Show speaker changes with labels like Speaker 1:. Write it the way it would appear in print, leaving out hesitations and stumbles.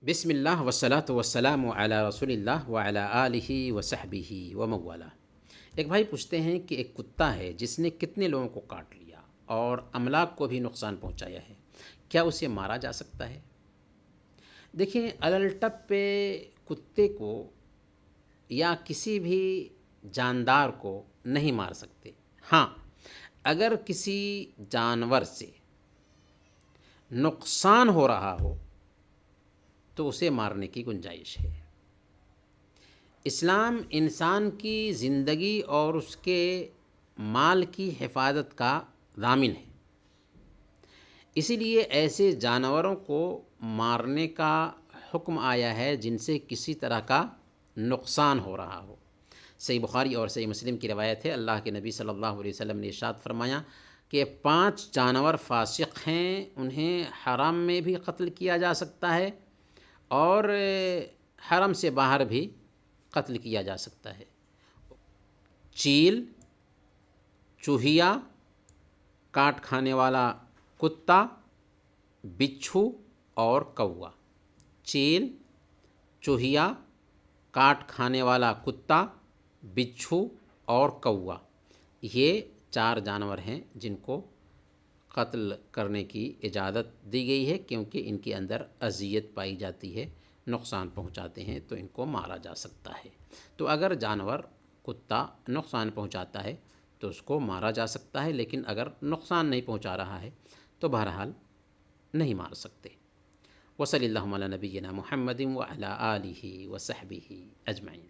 Speaker 1: بسم اللہ والصلاۃ والسلام علی رسول اللہ وعلی آلہ وصحبہ ومن والہ۔ ایک بھائی پوچھتے ہیں کہ ایک کتا ہے جس نے کتنے لوگوں کو کاٹ لیا اور املاک کو بھی نقصان پہنچایا ہے، کیا اسے مارا جا سکتا ہے؟ دیکھیں، الٹپ پہ کتے کو یا کسی بھی جاندار کو نہیں مار سکتے۔ ہاں، اگر کسی جانور سے نقصان ہو رہا ہو تو اسے مارنے کی گنجائش ہے۔ اسلام انسان کی زندگی اور اس کے مال کی حفاظت کا ضامن ہے، اسی لیے ایسے جانوروں کو مارنے کا حکم آیا ہے جن سے کسی طرح کا نقصان ہو رہا ہو۔ صحیح بخاری اور صحیح مسلم کی روایت ہے، اللہ کے نبی صلی اللہ علیہ وسلم نے ارشاد فرمایا کہ 5 جانور فاسق ہیں، انہیں حرم میں بھی قتل کیا جا سکتا ہے اور حرم سے باہر بھی قتل کیا جا سکتا ہے۔ چیل، چوہیا، کاٹ کھانے والا کتا، بچھو اور کوا۔ چیل، چوہیا، کاٹ کھانے والا کتا، بچھو اور کوا، یہ 4 جانور ہیں جن کو قتل کرنے کی اجازت دی گئی ہے، کیونکہ ان کے اندر اذیت پائی جاتی ہے، نقصان پہنچاتے ہیں، تو ان کو مارا جا سکتا ہے۔ تو اگر جانور کتا نقصان پہنچاتا ہے تو اس کو مارا جا سکتا ہے، لیکن اگر نقصان نہیں پہنچا رہا ہے تو بہرحال نہیں مار سکتے۔ وصلی اللہ علی نبینا محمد وعلی آلہ وصحبہ اجمعین۔